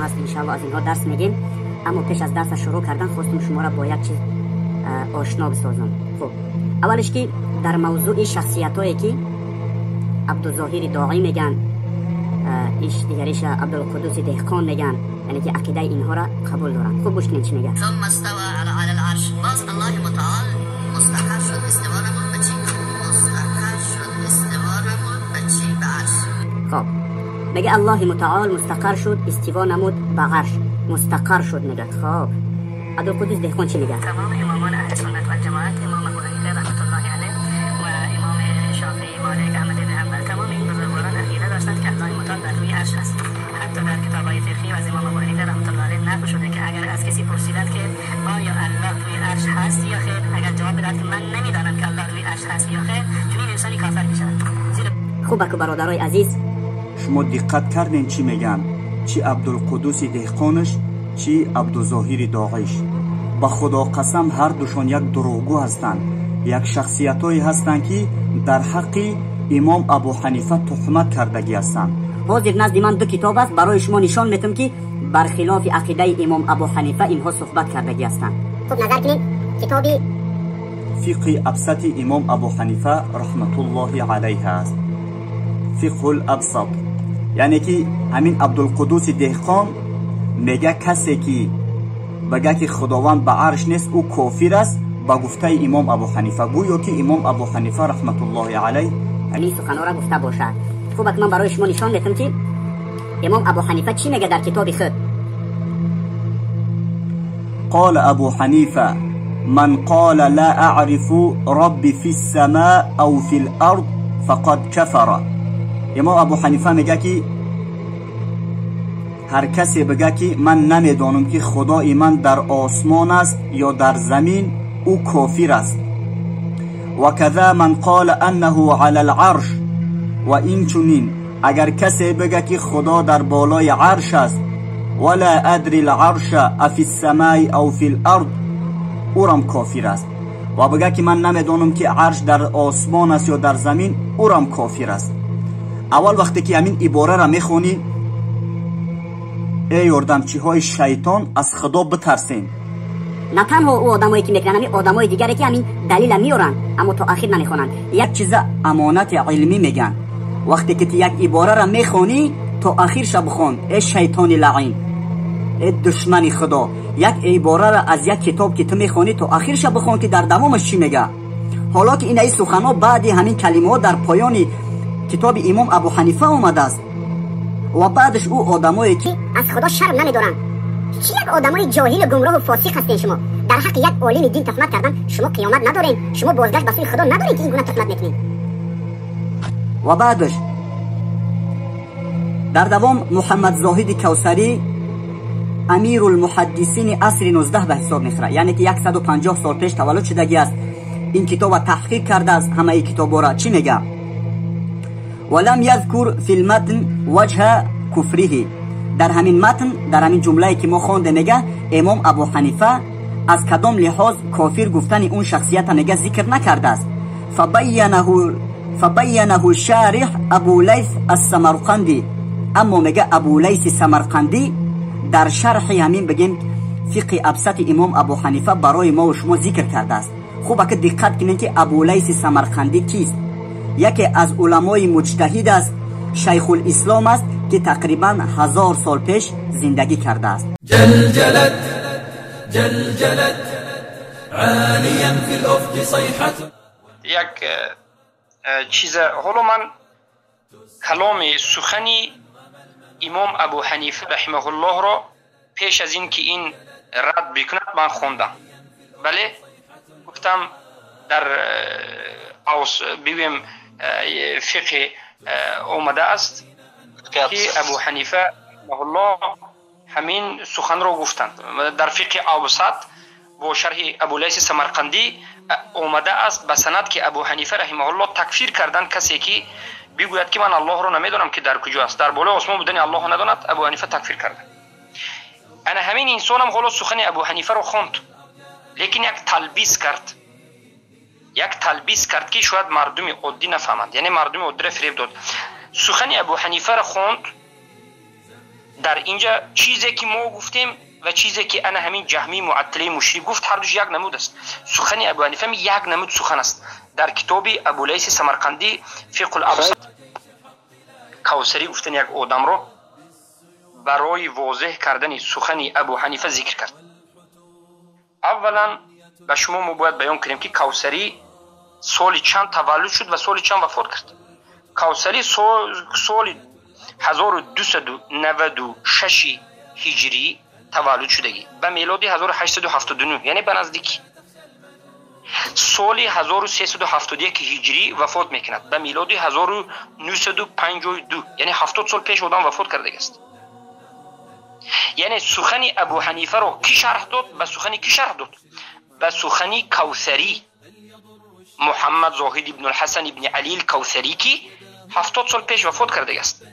هست انشاءالله از اینها درس میگیم. اما پیش از درس شروع کردن خواستم شما را با یک چیز آشنا بسازم. خب اولش که در موضوع شخصیت هایی که عبدالظاهر داعی میگن، ایش دیگریش عبدالقدوس دهقان میگن، یعنی که عقیده اینها را قبول دارن. خب گوش کنید چی میگه. ثم استوى على العرش. باز الله متعال مستقر شد. استوانمون به چی؟ مستقر شد استوانمون به چی؟ به عرش. خب میگه الله متعال مستقر شد، استوا نمود به عرش، مستقر شد میگه. خب عبدالقدوس دهقان چی میگه؟ تمام امامان اهل سنت و جماعت، امام ابو حنیفه رحمت الله علیه و امام شافعی، مالک، احمد بن حنبل، تمام این بزرگواران عقیده داشتند که الله متعال در روی عرش است. حتی در کتاب‌های فقهی و از امام ابو حنیفه رحمت الله علیه نقل شده که اگر از کسی پرسیدند که آیا الله روی عرش هست یا خیر، اگر جواب بدهد که من نمیدانم که الله روی عرش هست یا خیر، چنین انسانی کافر میشود. خوبه که برادرای عزیز شما دقت کردین چی میگن؟ چی عبدالقدوس دهقانش، چی عبدالظاهر داعیش. با خدا قسم هر دوشان یک دروغگو هستند. یک شخصیتایی هستند که در حق امام ابو حنیفه تهمت کردگی هستند. حاضر نزد من دو کتاب است، برای شما نشان میتم که برخلاف عقیده امام ابو حنیفه اینها صحبت کردگی هستند. خب نظر کنید کتابی فقه ابسط امام ابو حنیفه رحمت الله علیه است. فقه الابسط یعنی که همین عبدالقدوس دهقان میگه کسی که بگه که خداوند به عرش نیست او کافر است با گفته امام ابو حنیفه، گویا که امام ابو حنیفه رحمت الله علیه این سخنان را گفته باشد. خوبه که من برای شما نشان میتم که امام ابو حنیفه چی میگه در کتاب خود. قال ابو حنیفه من قال لا اعرف ربي في السماء او في الارض فقد كفر. امام ابو حنیفه میگه که هر کسی بگه که من نمیدانم که خدای من در آسمان است یا در زمین، او کافر است. و کذا من قال انه على العرش. و این چنین اگر کسی بگه که خدا در بالای عرش است ولا ادري العرش افی السماء او فی الارض، او هم کافر است. و بگه که من نمیدانم که عرش در آسمان است یا در زمین، او هم کافر است. اول وقتی که همین عباره را میخونی ای یاردمچی های شیطان از خدا بترسین. نه تنها او آدمایی که میکنن، همین آدمای دیگری که همین دلیل میارن اما تا آخر نمیخونن. یک چیز امانت علمی میگن، وقتی که یک عباره را میخونی تا آخر شب بخون. ای شیطان لعین، ای دشمن خدا، یک عباره را از یک کتاب که تو میخونی تا آخر شب بخون که در دوامش چی میگه. حالا که این سخن‌ها بعد همین کلمه ها در پایان کتاب امام ابو حنیفه اومده است و بعدش او آدمایی که از خدا شرم نمیدارن. چی یک آدمای جاهل و گمراه و فاسق هستین شما؟ در حق یک عالم دین تهمت کردن. شما قیامت ندارین، شما بازگشت به سوی خدا ندارین که این گونه تهمت میکنین. و بعدش در دوام محمد زاهد کوثری امیر المحدثین عصر 19 به حساب میخوره، یعنی که 150 سال پیش تولد شدگی است. این کتاب تحقیق کرده از همه ای کتابا را. چی میگه؟ ولم یذکر فی المتن وجه کفره. در همین متن، در همین جمله که ما خوانده میگه امام ابو حنیفه از کدام لحاظ کافر گفتن اون شخصیت میگه ذکر نکرده است. فبینه الشارح ابو لیث السمرقندی. اما میگه ابو لیث سمرقندی در شرح همین بگیم فقه ابسط امام ابو حنیفه برای ما و شما ذکر کرده است. خوبه که دقت کنید که ابو لیث سمرقندی کیست. یکی از علمای مجتهد است، شیخ الاسلام است که تقریبا 1000 سال پیش زندگی کرده است. جلجلت عالیا فی الافق صیحت. یک چیز، حالا من کلام سخنی امام ابو حنیفه رحمه الله را پیش از این که این رد بکند من خوندم. بله گفتم در ببین فقه اومده است که ابو حنیفه رحمه الله همین سخن را گفتند. در فقه اوسط با شرح ابو لیث سمرقندی اومده است به سند که ابو حنیفه رحمه الله تکفیر کردن کسی که بگوید که من الله را نمیدانم که در کجا است، در بالای آسمان بودن الله نداند. ابو حنیفه تکفیر کرد. انا همین انسانم حالا سخن ابو حنیفه را خوند، لیکن یک تلبیس کرد که شاید مردم عادی نفهمند، یعنی مردم عادی را فریب داد. سخن ابو حنیفه را خوند، در اینجا چیزی که ما گفتیم و چیزی که انا همین جهمی معطله مشری گفت هر دوش یک نمود است. سخن ابو حنیفه یک نمود سخن است. در کتاب ابو لیث سمرقندی فقه الابسط کوثری گفتن یک آدم رو برای واضح کردن سخن ابو حنیفه ذکر کرد. اولا به شما ما باید بیان کنیم که کوثری سال چند تولد شد و سال چند وفات کرد. کوثری سال 1296 هجری تولد شدگی به میلادی 1879 یعنی به نزدیکی. سال 1371 هجری وفات میکند به میلادی 1952 یعنی 70 سال پیش آدم وفات کرده است. یعنی سخن ابو حنیفه رو کی شرح داد؟ به سخن کی شرح داد؟ به سخن کوثری محمد زاهد ابن الحسن ابن علی الکوثری که 70 سال پیش وفات کرده است.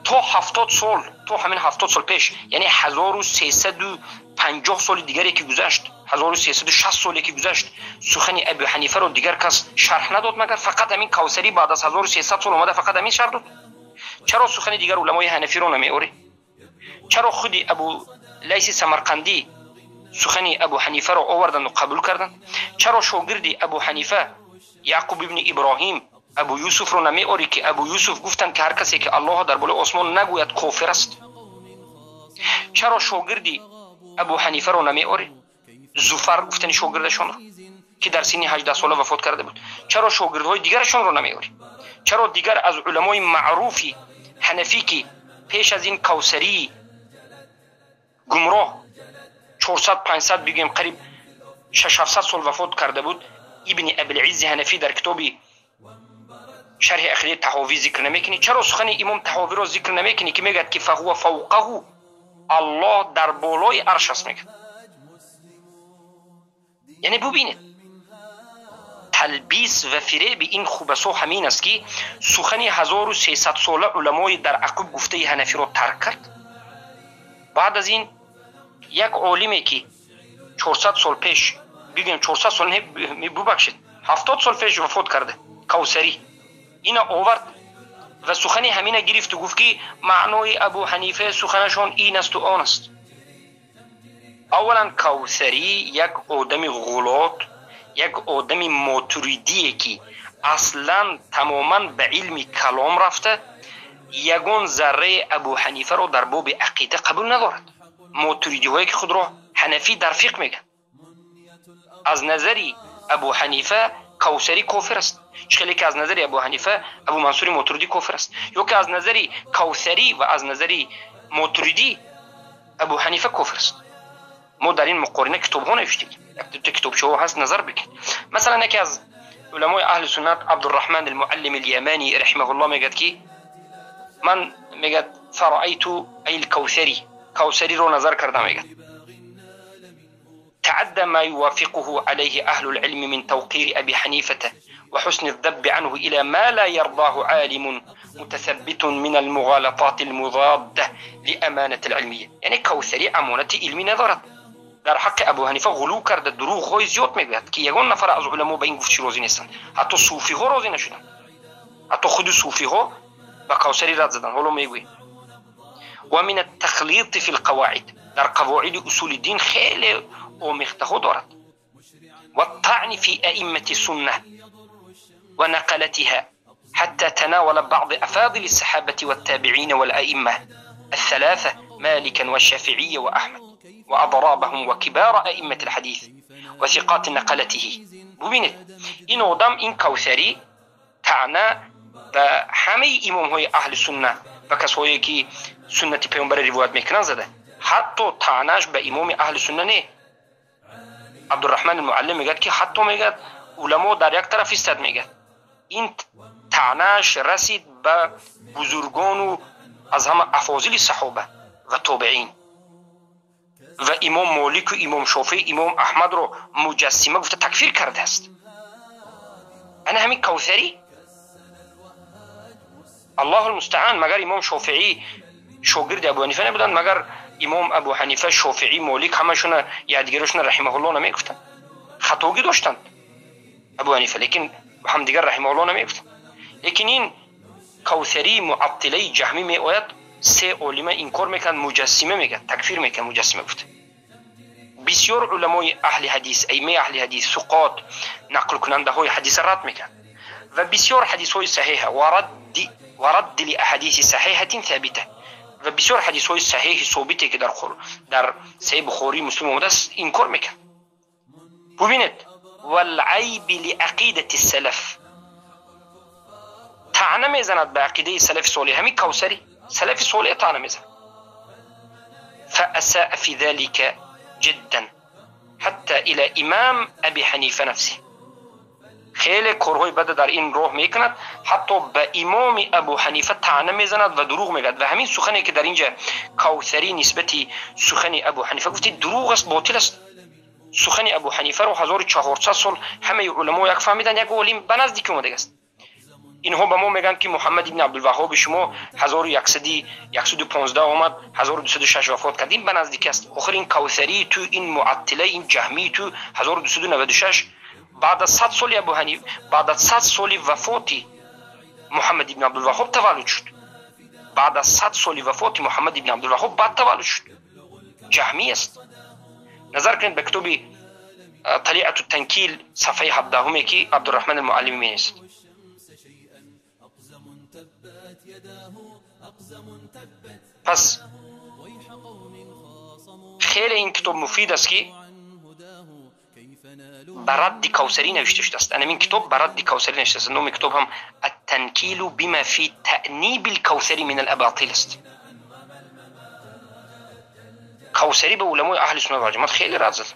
تا 70 سال، تا همین 70 سال پیش یعنی 1350 سال دیگری که گذشت، 1360 سالی که گذشت، سخن ابو حنیفه رو دیگر کس شرح نداد مگر فقط همین کوثری بعد از 1300 سال اومده فقط همین شرح داد. چرا سخن دیگر علمای حنفی رو نمیاره؟ چرا خودی ابو لیث سمرقندی سخن ابو حنیفه رو آوردن و قبول کردن؟ چرا شاگردی ابو حنیفه یعقوب ابن ابراهیم ابو یوسف رو نمیاری که ابو یوسف گفتن که هر کسی که الله در بالای آسمان نگوید کافر است؟ چرا شاگردی ابو حنیفه رو نمیاری؟ زفر گفتن شاگردشون رو که در سن 18 ساله وفات کرده بود. چرا شاگردهای دیگرشون رو نمیاری؟ چرا دیگر از علمای معروفی حنفی که پیش از این کوثری گمراه 400 500 بگیم قریب 600 سال وفات کرده بود، ابن ابی العز حنفی در کتابی شرح عقیده طحاوی ذکر نمیکنی؟ چرا سخن امام طحاوی رو ذکر نمیکنی که میگه که فهو فوقه، الله در بالای عرش است میگه؟ یعنی ببینید تلبیس و فریب این خوبسو همین است که سخن 1300 ساله علمای در عقب گفته حنفی رو ترک کرد. بعد از این یک عالمی که 400 سال پیش بگیم 400 سال ببخشید 70 سال پیش وفات کرده کوثری، اینا آورد و سخن همینه گرفت و گفت که معنای ابو حنیفه سخنشون این است و آن است. اولا کوثری یک آدم غلات، یک آدم ماتوریدیه که اصلا تماما به علم کلام رفته، یگون ذره ابو حنیفه رو در باب عقیده قبول ندارد. ماتوریدی هایی که خود را حنفی در فقه میگن. از نظری ابو حنیفه کوثری کافر است، خیلی که از نظری ابو حنیفه ابو منصور ماتوریدی کافر است، یا که از نظری کوثری و از نظری ماتوریدی ابو حنیفه کافر است. ما در این مقارنه کتاب ها نوشتیم، یک کتاب شو هست نظر بکن. مثلا یکی از علمای اهل سنت عبدالرحمن المعلم الیمانی رحمه الله میگد که من میگد فرأیتو الکوثری، کوثری رو نظر کردم، میگد تعدى ما يوافقه عليه أهل العلم من توقير أبي حنيفة وحسن الذب عنه إلى ما لا يرضاه عالم متثبت من المغالطات المضادة لأمانة العلمية. يعني كوثري أمانة علمي نظرت در حق ابو حنیفه غلو کرده، دروغ های زیاد میگوید که یگان نفر از علما به این گفت راضی نیستند. حتی صوفی ها راضی نشدن، حتی خود صوفی ها به کوثری رد زدن. حالا میگوید و من التخلیط فی القواعد، در قواعد اصول دین خیلی آمیخته ها دارد. و الطعن فی ائمه السنه و نقلتها حتى تناول بعض افاضل الصحابه والتابعين والائمه الثلاثه مالكا والشافعي واحمد وأضرابهم وكبار أئمة الحديث وثقات نقلته. ببینید این آدم، این کوثری تعنی به همه امام های اهل سنت و کسایی که سنت پیامبر روایت میکنن زده. حتی تعنیش به امام اهل سنت نه. عبدالرحمن المعلم میگه که حتی میگه علما در یک طرف ایستاد، میگه این تعنیش رسید به بزرگان و از همه افاضل صحابه و تابعین و امام مالک و امام شافعی امام احمد رو مجسمه گفته تکفیر کرده است. انا همین کوثری الله المستعان. مگر امام شافعی شاگرد ابو حنیفه نبودن؟ مگر امام ابو حنیفه شافعی مالک همشون یادگیرشون رحمه الله نمیگفتن؟ خطاگی داشتند ابو حنیفه لیکن همدیگر رحمه الله نمیگفتن. لیکن این کوثری معطله جهمی می آید سه عالمه انکار میکنن، مجسمه میگن، تکفیر میکنن، مجسمه گفته. بسیار علمای اهل حدیث، ائمه اهل حدیث، ثقات، نقل کننده های حدیث رد میکنن و بسیار حدیث های صحیحه و رد لاحادیث صحیحه ثابته و بسیار حدیث های صحیح ثابته که در صحیح بخاری مسلم اومده است انکار میکنن. ببینید والعیب لعقیدة السلف، طعنه میزند به عقیده سلف صالح، همین کوثری سلف صالح طعنه میزند. فاساء في ذلك جدا حتی الى امام ابی حنیفه نفسه، خیلی کارهای بد در این راه میکند، حتی به امام ابو حنیفه طعنه میزند و دروغ میگوید. و همین سخنی که در اینجا کوثری نسبتی سخن ابو حنیفه گفتی دروغ است، باطل است. سخن ابو حنیفه رو 1400 سال همه علما یک فهمیدن، یک علم به نزدیک اومده است. اینها به ما میگن که محمد ابن عبدالوهاب شما 1115 آمد 1206 وفات کرد، این به نزدیک است. آخر این کوثری تو، این معطله، این جهمی تو 1296 بعد از 100 سال ابو حنیفه، بعد از 100 سال وفات محمد ابن عبدالوهاب تولد شد. بعد از 100 سال وفات محمد ابن عبدالوهاب بعد تولد شد. جهمی است. نظر کنید به کتاب طلیعة التنکیل صفحه 17 که عبدالرحمن المعلمی می نویسد. پس خیلی این کتاب مفید است که برد کوثری نوشته شده است. این کتاب برد کوثری نوشته است. نام کتاب هم التنکیل بما فی تأنیب الکوثری من الاباطیل است. کوثری به علمای اهل سنت و جماعت خیلی رد زد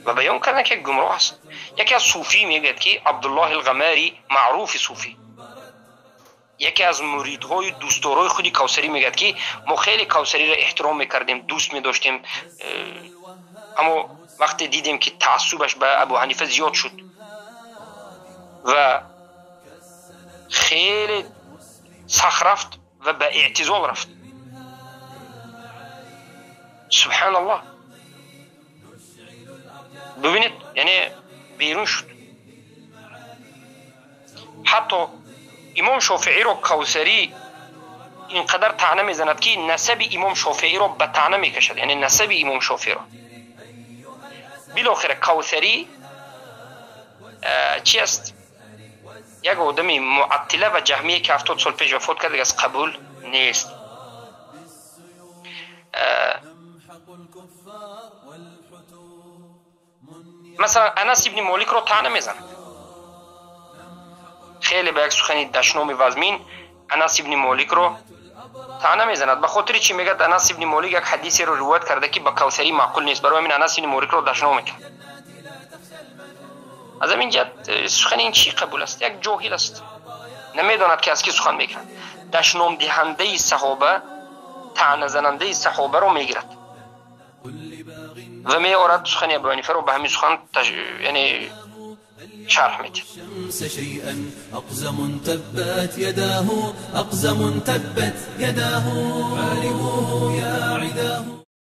و بیان کردن که گمراه است. یکی از صوفی میگه که عبدالله الغماری، معروف صوفی، یکی از مریدهای دوستدارای خودی کوثری میگه که ما خیلی کوثری را احترام میکردیم، دوست میداشتیم، اما وقتی دیدیم که تعصبش به ابو حنیفه زیاد شد و خیلی سخت رفت و به اعتزال رفت. سبحان الله. ببینید یعنی بیرون شد. حتی امام شافعی رو کوثری اینقدر طعنه میزند که نسب امام شافعی رو به طعنه میکشد، یعنی نسب امام شافعی رو. بالاخره کوثری چی است؟ یک آدمی معطله و جهمیه که 70 سال پیش وفات کرده از قبول نیست. مثلا انس ابن مالک رو طعنه میزند. خیلی به یک سخنی دشنام وزمین انس ابن مالک رو طعنه میزند. به خاطر چی میگه؟ انس ابن مالک یک حدیثی رو روایت کرده که با کوثری معقول نیست، برای همین انس ابن مالک رو دشنام میکنه. از همین جهت سخن این چی قبول است؟ یک جاهل است، نمیداند که از کی سخن میکنه. دشنام دهنده صحابه، طعنه زننده صحابه رو میگیرد و میآورد سخن ابو حنیفه رو به همین سخن یعنی شرح میده. الشمس شيئا أقزم تبت يداه، أقزم تبت يداه، عالموه يا عداه.